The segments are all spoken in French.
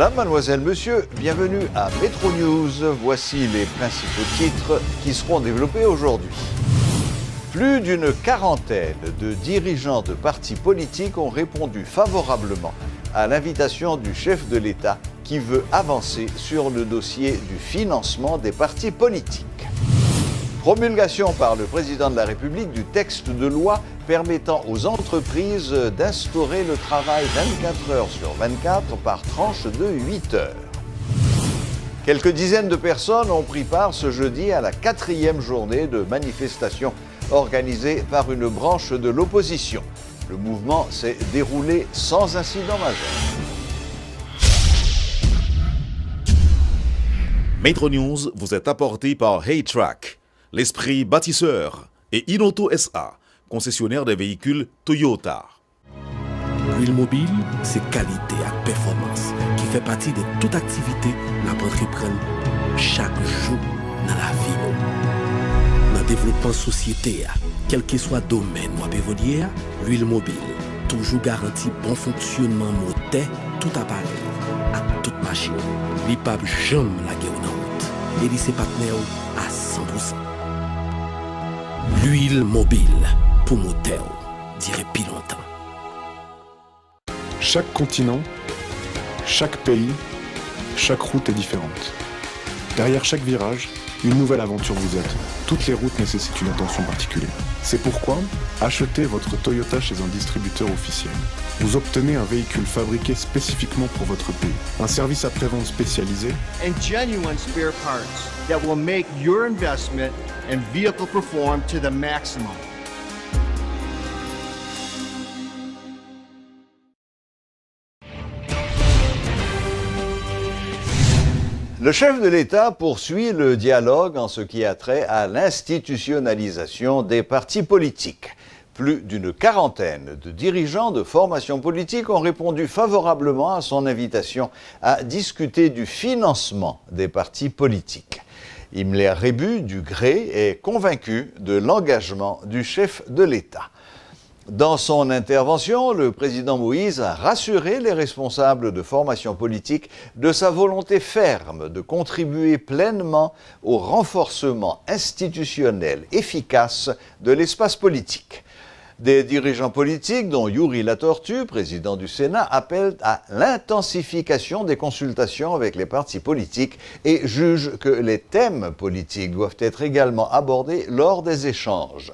Madame, mademoiselle, monsieur, bienvenue à Métro News. Voici les principaux titres qui seront développés aujourd'hui. Plus d'une quarantaine de dirigeants de partis politiques ont répondu favorablement à l'invitation du chef de l'État qui veut avancer sur le dossier du financement des partis politiques. Promulgation par le président de la République du texte de loi permettant aux entreprises d'instaurer le travail 24 heures sur 24 par tranche de 8 heures. Quelques dizaines de personnes ont pris part ce jeudi à la 4e journée de manifestation organisée par une branche de l'opposition. Le mouvement s'est déroulé sans incident majeur. Métro News vous est apporté par Haytrack, l'esprit bâtisseur, et Inoto SA, concessionnaire des véhicules Toyota. L'huile mobile, c'est qualité et performance qui fait partie de toute activité qu'on entreprend chaque jour dans la vie. Dans le développement de société, quel que soit le domaine ou évoluer, l'huile mobile toujours garantit bon fonctionnement moteur, tout appareil, à toute machine. L'IPAB jamais la guerre en route. Et il ses partenaires à 100%. L'huile mobile pour moteur, dirait plus longtemps. Chaque continent, chaque pays, chaque route est différente. Derrière chaque virage, une nouvelle aventure vous attend. Toutes les routes nécessitent une attention particulière. C'est pourquoi, achetez votre Toyota chez un distributeur officiel. Vous obtenez un véhicule fabriqué spécifiquement pour votre pays. Un service après-vente spécialisé. And genuine spare parts that will make your investment and vehicle perform to the maximum. Le chef de l'État poursuit le dialogue en ce qui a trait à l'institutionnalisation des partis politiques. Plus d'une quarantaine de dirigeants de formations politiques ont répondu favorablement à son invitation à discuter du financement des partis politiques. Imler Rébu du Gré est convaincu de l'engagement du chef de l'État. Dans son intervention, le président Moïse a rassuré les responsables de formations politiques de sa volonté ferme de contribuer pleinement au renforcement institutionnel efficace de l'espace politique. Des dirigeants politiques, dont Yuri Latortue, président du Sénat, appellent à l'intensification des consultations avec les partis politiques et jugent que les thèmes politiques doivent être également abordés lors des échanges.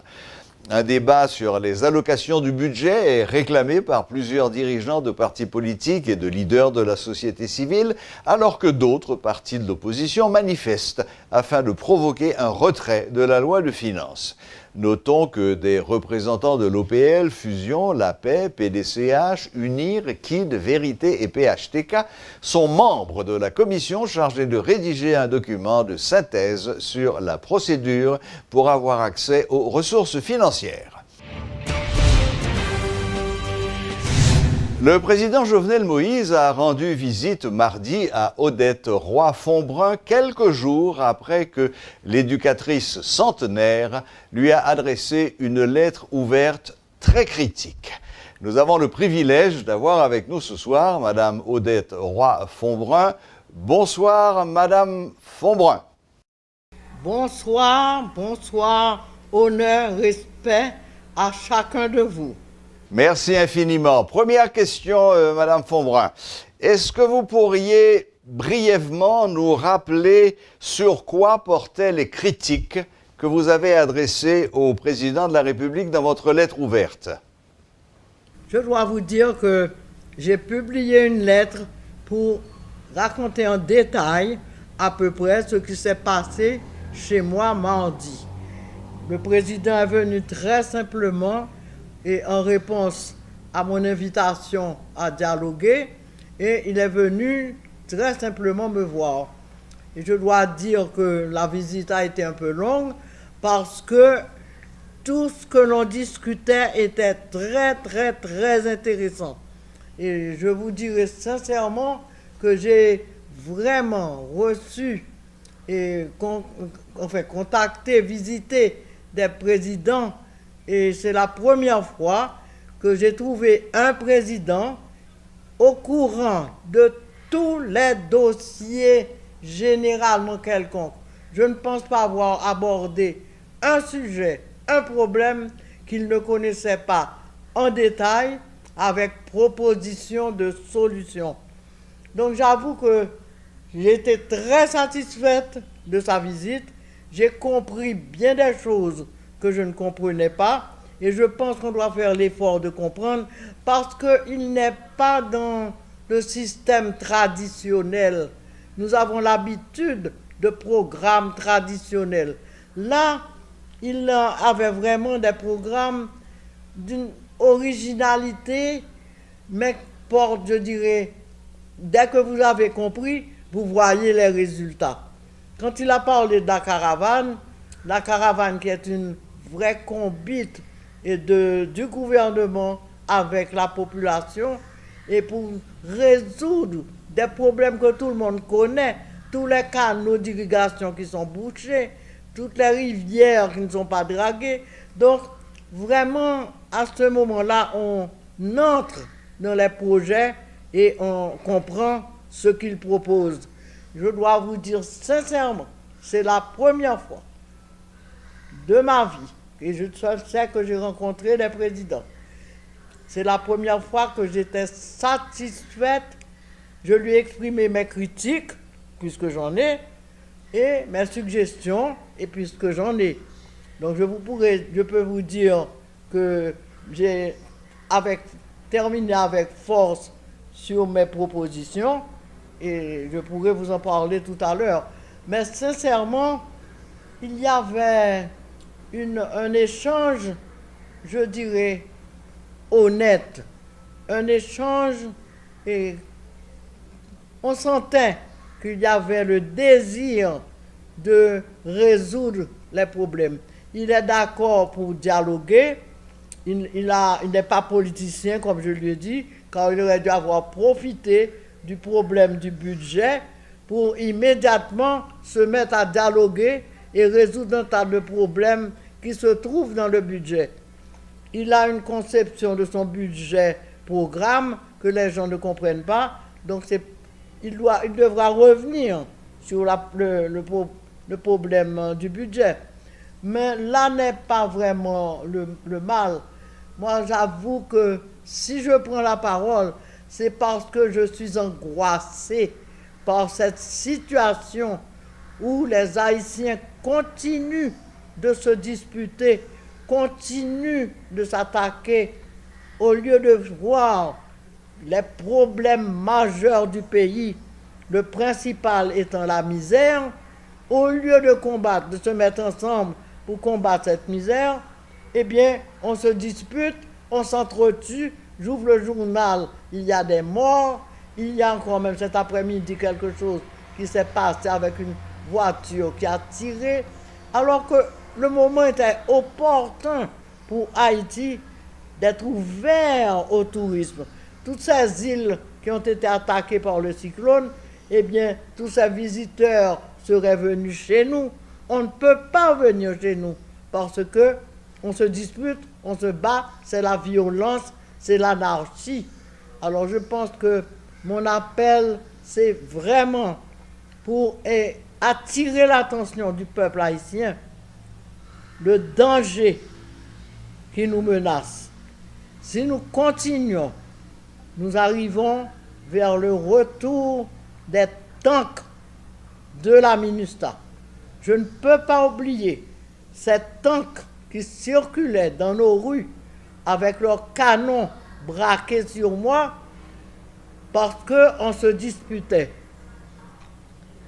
Un débat sur les allocations du budget est réclamé par plusieurs dirigeants de partis politiques et de leaders de la société civile, alors que d'autres partis de l'opposition manifestent afin de provoquer un retrait de la loi de finances. Notons que des représentants de l'OPL, Fusion, La Paix, PDCH, UNIR, KID, Vérité et PHTK sont membres de la commission chargée de rédiger un document de synthèse sur la procédure pour avoir accès aux ressources financières. Le président Jovenel Moïse a rendu visite mardi à Odette Roy-Fonbrun quelques jours après que l'éducatrice centenaire lui a adressé une lettre ouverte très critique. Nous avons le privilège d'avoir avec nous ce soir Madame Odette Roy-Fonbrun. Bonsoir Madame Fonbrun. Bonsoir, bonsoir, honneur, respect à chacun de vous. Merci infiniment. Première question, Madame Fonbrun. Est-ce que vous pourriez brièvement nous rappeler sur quoi portaient les critiques que vous avez adressées au président de la République dans votre lettre ouverte? Je dois vous dire que j'ai publié une lettre pour raconter en détail à peu près ce qui s'est passé chez moi mardi. Le président est venu très simplement et en réponse à mon invitation à dialoguer, et il est venu très simplement me voir. Et je dois dire que la visite a été un peu longue parce que tout ce que l'on discutait était très, très, très intéressant. Et je vous dirais sincèrement que j'ai vraiment reçu et contacté, visité des présidents. Et c'est la première fois que j'ai trouvé un président au courant de tous les dossiers généralement quelconques. Je ne pense pas avoir abordé un sujet, un problème qu'il ne connaissait pas en détail avec proposition de solution. Donc j'avoue que j'ai été très satisfaite de sa visite. J'ai compris bien des choses que je ne comprenais pas et je pense qu'on doit faire l'effort de comprendre parce qu'il n'est pas dans le système traditionnel. Nous avons l'habitude de programmes traditionnels. Là, il avait vraiment des programmes d'une originalité, mais porte, je dirais, dès que vous avez compris, vous voyez les résultats. Quand il a parlé de la caravane qui est une vraie combite du gouvernement avec la population, et pour résoudre des problèmes que tout le monde connaît, tous les canaux d'irrigation qui sont bouchés, toutes les rivières qui ne sont pas draguées. Donc, vraiment, à ce moment-là, on entre dans les projets et on comprend ce qu'ils proposent. Je dois vous dire sincèrement, c'est la première fois de ma vie, et je sais que j'ai rencontré des présidents, c'est la première fois que j'étais satisfaite. Je lui ai exprimé mes critiques, puisque j'en ai, et mes suggestions, et puisque j'en ai. Donc je peux vous dire que j'ai terminé avec force sur mes propositions, et je pourrais vous en parler tout à l'heure. Mais sincèrement, il y avait un échange, je dirais, honnête, un échange, et on sentait qu'il y avait le désir de résoudre les problèmes. Il est d'accord pour dialoguer, il n'est pas politicien, comme je lui ai dit, car il aurait dû avoir profité du problème du budget pour immédiatement se mettre à dialoguer et résoudre un tas de problèmes qui se trouvent dans le budget. Il a une conception de son budget programme que les gens ne comprennent pas, donc il devra revenir sur le problème du budget. Mais là n'est pas vraiment le mal. Moi, j'avoue que si je prends la parole, c'est parce que je suis angoissé par cette situation où les Haïtiens continuent de se disputer, continuent de s'attaquer, au lieu de voir les problèmes majeurs du pays, le principal étant la misère. Au lieu de combattre, de se mettre ensemble pour combattre cette misère, eh bien, on se dispute, on s'entretue. J'ouvre le journal, il y a des morts, il y a encore même cet après-midi quelque chose qui s'est passé avec une voiture qui a tiré, alors que le moment était opportun pour Haïti d'être ouvert au tourisme. Toutes ces îles qui ont été attaquées par le cyclone, eh bien, tous ces visiteurs seraient venus chez nous. On ne peut pas venir chez nous parce que on se dispute, on se bat, c'est la violence, c'est l'anarchie. Alors je pense que mon appel, c'est vraiment pour attirer l'attention du peuple haïtien, le danger qui nous menace. Si nous continuons, nous arrivons vers le retour des tanks de la MINUSTAH. Je ne peux pas oublier ces tanks qui circulaient dans nos rues avec leurs canons braqués sur moi parce qu'on se disputait.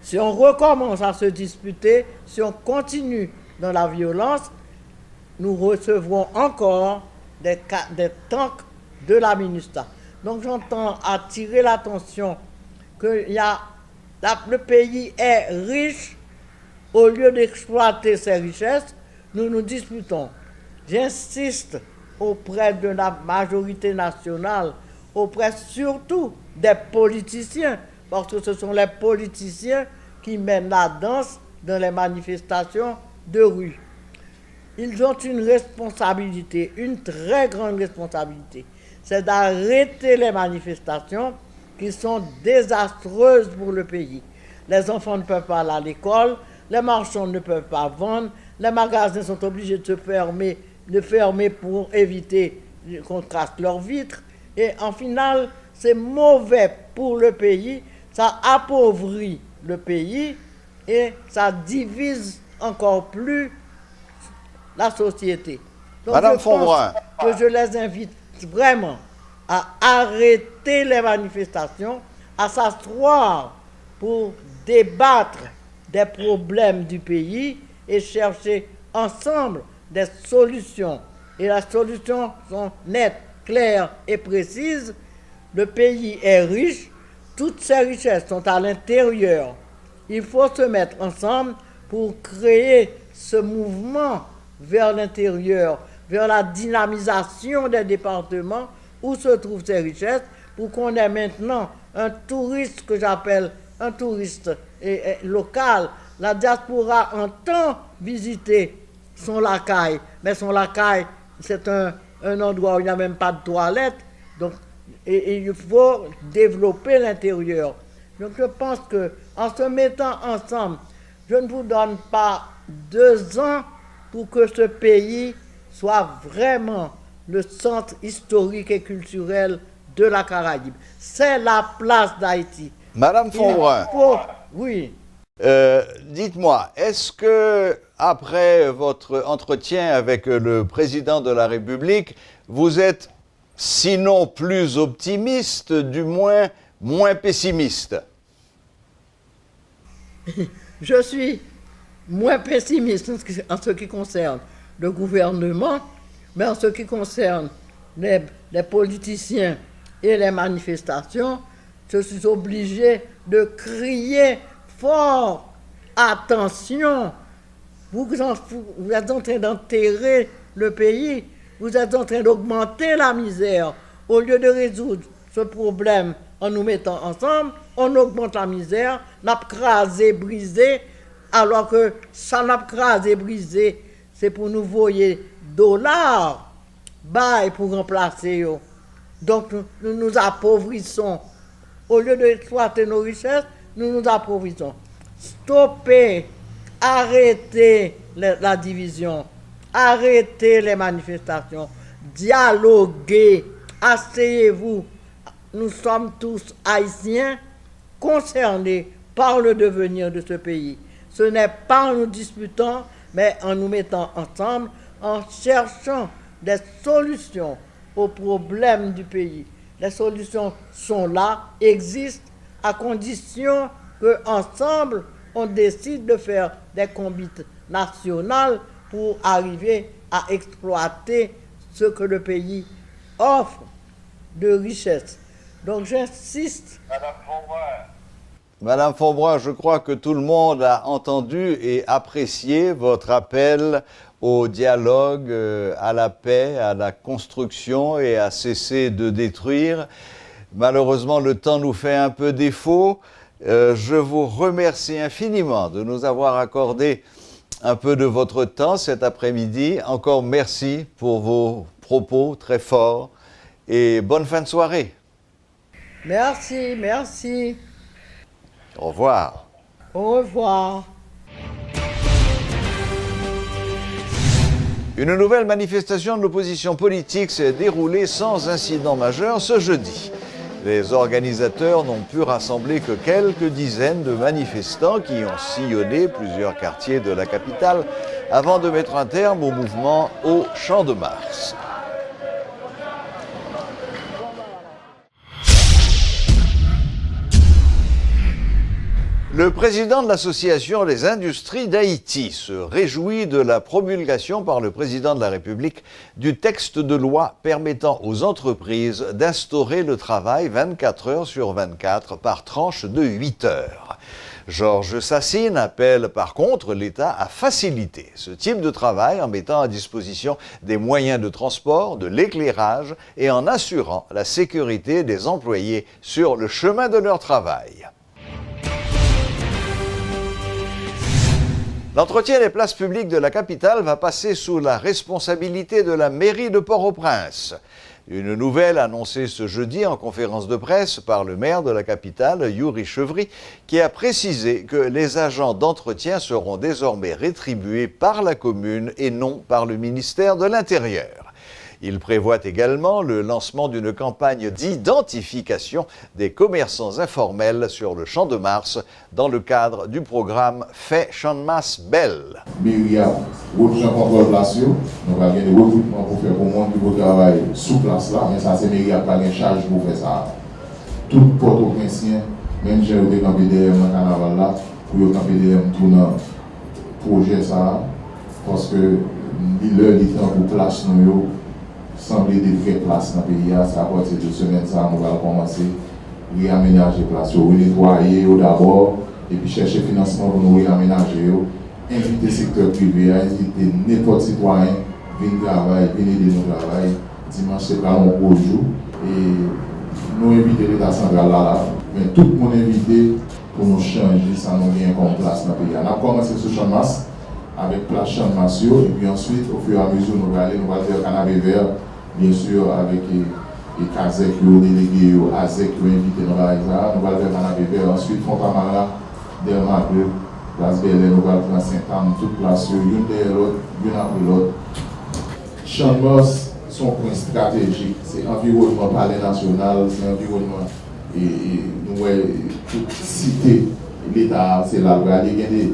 Si on recommence à se disputer, si on continue dans la violence, nous recevrons encore des tanks de la MINUSTAH. Donc j'entends attirer l'attention que le pays est riche. Au lieu d'exploiter ses richesses, nous nous disputons. J'insiste auprès de la majorité nationale, auprès surtout des politiciens, parce que ce sont les politiciens qui mènent la danse dans les manifestations de rue. Ils ont une responsabilité, une très grande responsabilité. C'est d'arrêter les manifestations, qui sont désastreuses pour le pays. Les enfants ne peuvent pas aller à l'école, les marchands ne peuvent pas vendre, les magasins sont obligés de fermer pour éviter qu'on casse leurs vitres. Et en final, c'est mauvais pour le pays, ça appauvrit le pays et ça divise encore plus la société. Donc Madame je Fonbrun. pense que je les invite vraiment à arrêter les manifestations, à s'asseoir pour débattre des problèmes du pays et chercher ensemble des solutions. Et les solutions sont nettes, claires et précises. Le pays est riche, toutes ces richesses sont à l'intérieur. Il faut se mettre ensemble pour créer ce mouvement vers l'intérieur, vers la dynamisation des départements où se trouvent ces richesses, pour qu'on ait maintenant un touriste que j'appelle un touriste local. La diaspora entend visiter son lacaille, mais son lacaille, c'est un endroit où il n'y a même pas de toilette, donc et il faut développer l'intérieur. Donc je pense qu'en se mettant ensemble, je ne vous donne pas 2 ans pour que ce pays soit vraiment le centre historique et culturel de la Caraïbe. C'est la place d'Haïti. Madame Fonbrun, oui. dites-moi, est-ce que après votre entretien avec le président de la République, vous êtes sinon plus optimiste, du moins moins pessimiste? Je suis moins pessimiste en ce qui concerne le gouvernement, mais en ce qui concerne les politiciens et les manifestations, je suis obligé de crier fort, attention, vous êtes en train d'enterrer le pays, vous êtes en train d'augmenter la misère. Au lieu de résoudre ce problème en nous mettant ensemble, on augmente la misère, n'a crasé, brisé, alors que ça n'a crasé, brisé, c'est pour nous voyer dollars, bail pour remplacer. Donc nous nous appauvrissons. Au lieu d'exploiter nos richesses, nous nous appauvrissons. Stoppez, arrêtez la division, arrêtez les manifestations, dialoguez, asseyez-vous. Nous sommes tous haïtiens concernés par le devenir de ce pays. Ce n'est pas en nous disputant, mais en nous mettant ensemble, en cherchant des solutions aux problèmes du pays. Les solutions sont là, existent, à condition qu'ensemble, on décide de faire des combines nationales pour arriver à exploiter ce que le pays offre de richesse. Donc j'insiste. Madame Fonbrun, je crois que tout le monde a entendu et apprécié votre appel au dialogue, à la paix, à la construction et à cesser de détruire. Malheureusement, le temps nous fait un peu défaut. Je vous remercie infiniment de nous avoir accordé un peu de votre temps cet après-midi. Encore merci pour vos propos très forts et bonne fin de soirée. Merci, merci. Au revoir. Au revoir. Une nouvelle manifestation de l'opposition politique s'est déroulée sans incident majeur ce jeudi. Les organisateurs n'ont pu rassembler que quelques dizaines de manifestants qui ont sillonné plusieurs quartiers de la capitale avant de mettre un terme au mouvement au Champ de Mars. Le président de l'Association des industries d'Haïti se réjouit de la promulgation par le président de la République du texte de loi permettant aux entreprises d'instaurer le travail 24 heures sur 24 par tranche de 8 heures. Georges Sassine appelle par contre l'État à faciliter ce type de travail en mettant à disposition des moyens de transport, de l'éclairage et en assurant la sécurité des employés sur le chemin de leur travail. L'entretien des places publiques de la capitale va passer sous la responsabilité de la mairie de Port-au-Prince. Une nouvelle annoncée ce jeudi en conférence de presse par le maire de la capitale, Yuri Chevry, qui a précisé que les agents d'entretien seront désormais rétribués par la commune et non par le ministère de l'Intérieur. Il prévoit également le lancement d'une campagne d'identification des commerçants informels sur le Champ de Mars dans le cadre du programme Fait Champ de Mars Belle. Il y a un contrôle place, nous avons des recrutements pour faire pour le monde qui travaille sous place là, mais ça c'est il n'y a pas de charge pour faire ça. Tout Port-au-Prince, même j'ai été dans PDM dans le carnaval là, pour y PDM tout dans le projet ça, parce que il temps pour place nous sembler des vraies places dans le pays, c'est à partir de semaine ça, nous allons commencer à réaménager les places, nettoyer d'abord, et puis chercher financement pour nous réaménager, inviter le secteur privé, inviter n'importe citoyen, venir travailler, venir aider nous travailler. Dimanche c'est pas un gros jour, et nous inviter l'État central là, mais tout le monde invité pour nous changer, ça nous vient comme place dans le pays. On a commencé ce champ de masse avec place champ de masse, et puis ensuite, au fur et à mesure, nous allons faire canapé vert. Bien sûr, avec les CASEC, les délégués, les ASEC, les invités, nous allons faire canapé vert. Ensuite, Fontamara, Delmarque, Place Belle, nous allons faire Saint-Anne, toute place, l'une derrière l'autre, l'une après l'autre. Champ de Mars, son point stratégique, c'est l'environnement palais national, c'est l'environnement, et nous voyons toute cité, l'État, c'est là, il y a des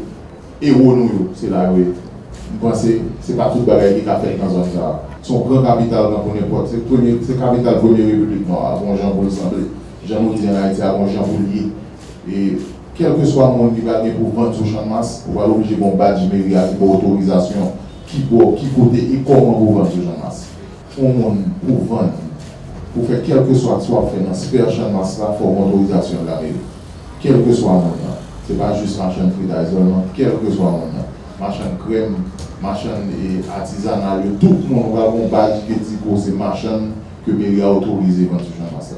héros, c'est là, je pense que ce n'est pas tout le bagage qui a fait dans zone là. Son grand capital dans n'importe, c'est le capital Première République noire, avant Jean-Paul Samblé, Jean-Paul Haïti, avant Jean-Paul. Et quel que soit le monde qui va pour vendre ce champ de masse, on va l'obliger bon badge mairie qui pour autorisation, qui côté et comment pour vendre ce champ de masse. On monde pour vendre, pour faire quel que soit fait dans ce champ de masse là, il faut une autorisation de la mairie. Quel que soit le monde, ce n'est pas juste marchand de fritage seulement, quel que soit le monde. Marchand de crème, marchand et artisanal, tout le monde va avoir un badge qui dit que c'est marchand que mairie a autorisé dans ce champ de masse.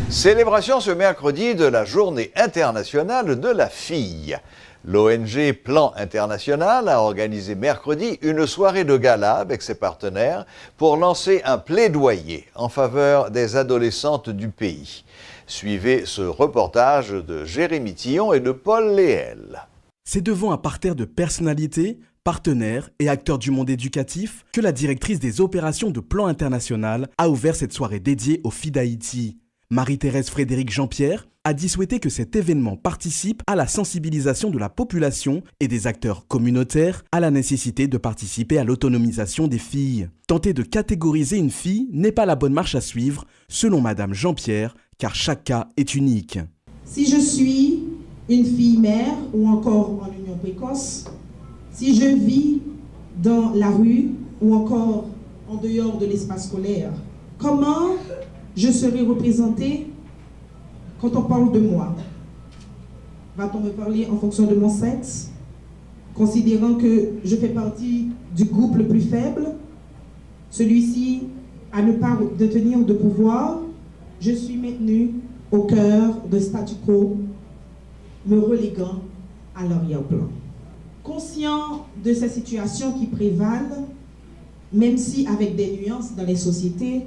Célébration ce mercredi de la Journée internationale de la fille. L'ONG Plan International a organisé mercredi une soirée de gala avec ses partenaires pour lancer un plaidoyer en faveur des adolescentes du pays. Suivez ce reportage de Jérémy Tillon et de Paul Léel. C'est devant un parterre de personnalités, partenaires et acteurs du monde éducatif que la directrice des opérations de Plan International a ouvert cette soirée dédiée aux filles d'Haïti. Marie-Thérèse Frédéric Jean-Pierre a dit souhaiter que cet événement participe à la sensibilisation de la population et des acteurs communautaires à la nécessité de participer à l'autonomisation des filles. Tenter de catégoriser une fille n'est pas la bonne marche à suivre, selon Madame Jean-Pierre, car chaque cas est unique. Si je suis une fille mère ou encore en union précoce, si je vis dans la rue ou encore en dehors de l'espace scolaire, comment je serai représentée quand on parle de moi? Va-t-on me parler en fonction de mon sexe, considérant que je fais partie du groupe le plus faible, celui-ci à ne pas détenir de pouvoir? Je suis maintenue au cœur de statu quo, me reléguant à l'arrière-plan. Conscient de ces situations qui prévalent, même si avec des nuances dans les sociétés,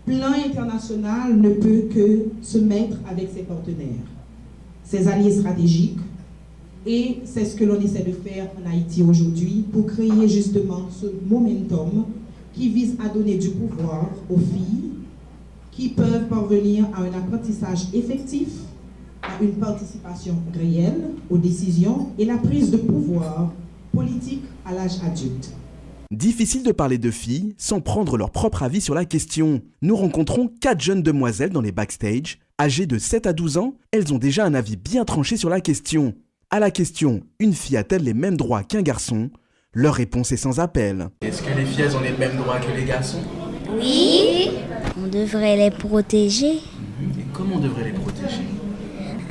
Plan International ne peut que se mettre avec ses partenaires, ses alliés stratégiques, et c'est ce que l'on essaie de faire en Haïti aujourd'hui pour créer justement ce momentum qui vise à donner du pouvoir aux filles qui peuvent parvenir à un apprentissage effectif, à une participation réelle aux décisions et la prise de pouvoir politique à l'âge adulte. Difficile de parler de filles sans prendre leur propre avis sur la question. Nous rencontrons 4 jeunes demoiselles dans les backstage. Âgées de 7 à 12 ans, elles ont déjà un avis bien tranché sur la question. À la question « Une fille a-t-elle les mêmes droits qu'un garçon ?», leur réponse est sans appel. Est-ce que les filles ont les mêmes droits que les garçons? Oui. On devrait les protéger. Et comment on devrait les protéger?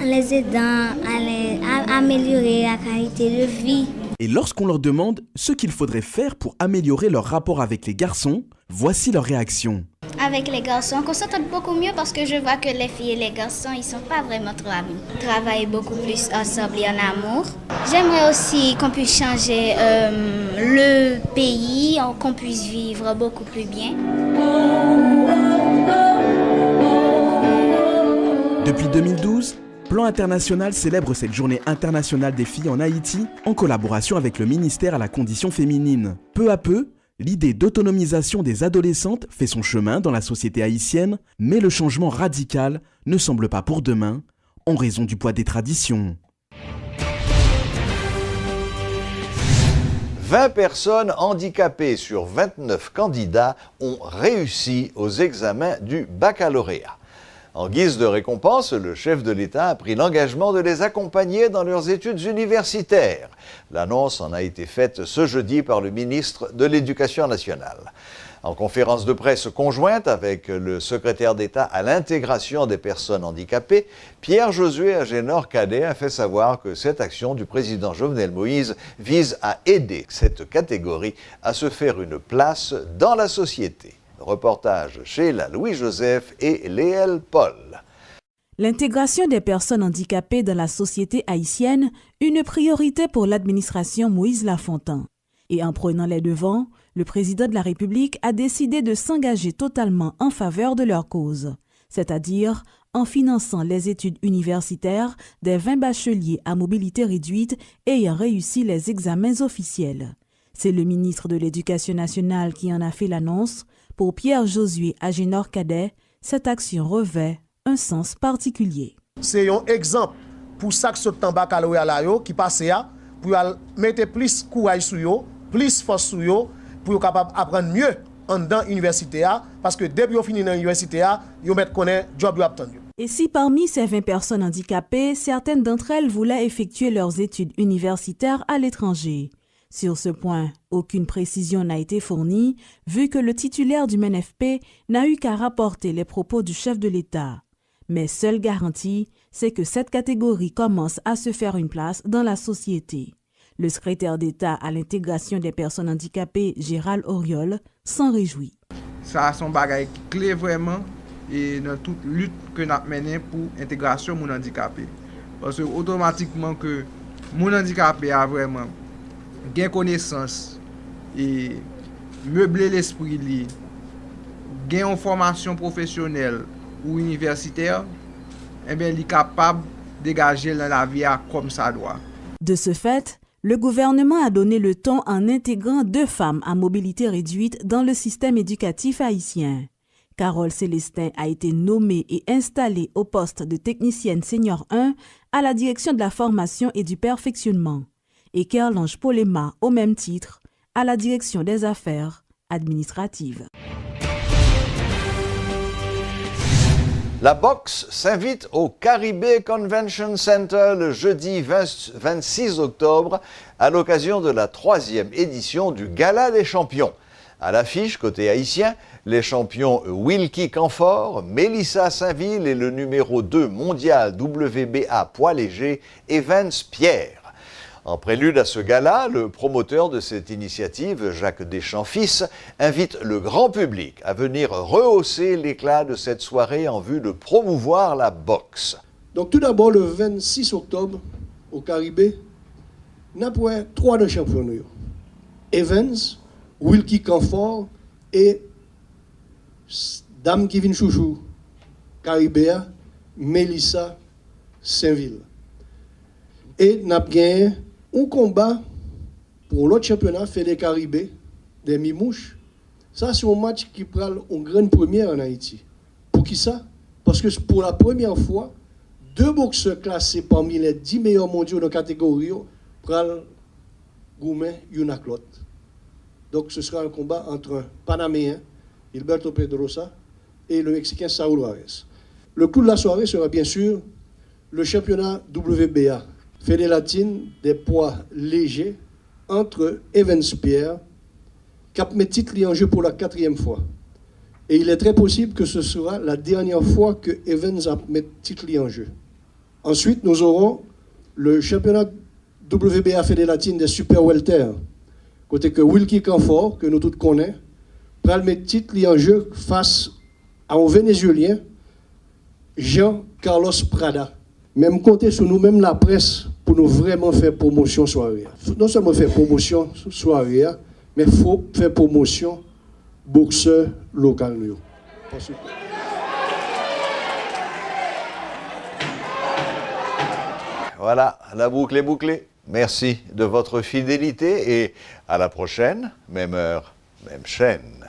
En les aidant à améliorer la qualité de vie. Et lorsqu'on leur demande ce qu'il faudrait faire pour améliorer leur rapport avec les garçons, voici leur réaction. Avec les garçons, on s'entend beaucoup mieux parce que je vois que les filles et les garçons, ils sont pas vraiment trop amis. Travailler beaucoup plus ensemble et en amour. J'aimerais aussi qu'on puisse changer le pays, qu'on puisse vivre beaucoup plus bien. Depuis 2012, Plan International célèbre cette journée internationale des filles en Haïti en collaboration avec le ministère à la condition féminine. Peu à peu, l'idée d'autonomisation des adolescentes fait son chemin dans la société haïtienne, mais le changement radical ne semble pas pour demain, en raison du poids des traditions. 20 personnes handicapées sur 29 candidats ont réussi aux examens du baccalauréat. En guise de récompense, le chef de l'État a pris l'engagement de les accompagner dans leurs études universitaires. L'annonce en a été faite ce jeudi par le ministre de l'Éducation nationale. En conférence de presse conjointe avec le secrétaire d'État à l'intégration des personnes handicapées, Pierre-Josué Agénor-Cadet a fait savoir que cette action du président Jovenel Moïse vise à aider cette catégorie à se faire une place dans la société. Reportage chez la Louis-Joseph et Léel Paul. L'intégration des personnes handicapées dans la société haïtienne, une priorité pour l'administration Moïse Lafontaine. Et en prenant les devants, le président de la République a décidé de s'engager totalement en faveur de leur cause, c'est-à-dire en finançant les études universitaires des 20 bacheliers à mobilité réduite ayant réussi les examens officiels. C'est le ministre de l'Éducation nationale qui en a fait l'annonce. Pour Pierre-Josué Agénor-Cadet, cette action revêt un sens particulier. C'est un exemple pour ça que ce temps baccalauréat qui passe pour mettre plus courage sur eux, plus force sur eux, pour être capable d'apprendre mieux en dans l'université parce que depuis qu'on finit dans l'université, ils mettent connaître job à obtenir. Et si parmi ces 20 personnes handicapées, certaines d'entre elles voulaient effectuer leurs études universitaires à l'étranger? Sur ce point, aucune précision n'a été fournie, vu que le titulaire du MNFP n'a eu qu'à rapporter les propos du chef de l'État. Mais seule garantie, c'est que cette catégorie commence à se faire une place dans la société. Le secrétaire d'État à l'intégration des personnes handicapées, Gérald Auriol, s'en réjouit. Ça, c'est un bagage clé vraiment et dans toute lutte que nous avons menée pour l'intégration des handicapés. Parce que automatiquement que les handicapés a vraiment gain connaissance et meubler l'esprit li, gain en formation professionnelle ou universitaire, eh bien, il est capable de dégager dans la vie comme ça doit. De ce fait, le gouvernement a donné le ton en intégrant 2 femmes à mobilité réduite dans le système éducatif haïtien. Carole Célestin a été nommée et installée au poste de technicienne senior 1 à la direction de la formation et du perfectionnement. Et Kerlange Polema, au même titre, à la direction des affaires administratives. La boxe s'invite au Caribé Convention Center le jeudi 26 octobre à l'occasion de la 3e édition du Gala des champions. À l'affiche, côté haïtien, les champions Wilkie Canfort, Mélissa Saint-Ville et le numéro 2 mondial WBA poids léger Evans Pierre. En prélude à ce gala, le promoteur de cette initiative, Jacques Deschamps-Fils, invite le grand public à venir rehausser l'éclat de cette soirée en vue de promouvoir la boxe. Donc tout d'abord, le 26 octobre, au Caribé, nous avons 3 de champions. Evans, Wilkie Canfort et Dame Kevin Chouchou, Caribéa, Mélissa Saint-Ville. Et nous avons gagné un combat pour l'autre championnat fait des Caribés, des Mimouches. Ça, c'est un match qui prend une grande première en Haïti. Pour qui ça? Parce que pour la première fois, 2 boxeurs classés parmi les 10 meilleurs mondiaux de la catégorie prennent Goumet Yunaklot. Donc ce sera un combat entre un Panaméen, Gilberto Pedrosa, et le Mexicain Saúl Juárez. Le clou de la soirée sera bien sûr le championnat WBA. Fédé latine des poids légers entre Evans Pierre, qui a mis titre en jeu pour la 4e fois. Et il est très possible que ce sera la dernière fois que Evans a mis titre en jeu. Ensuite, nous aurons le championnat WBA Fédélatine des Super Welter, côté que Wilkie Canfort, que nous tous connaissons, pral mettre titre en jeu face à un Vénézuélien, Jean-Carlos Prada. Même compter sur nous-mêmes la presse pour nous vraiment faire promotion soirée. Non seulement faire promotion soirée, mais il faut faire promotion boxeur local. Voilà, la boucle est bouclée. Merci de votre fidélité et à la prochaine, même heure, même chaîne.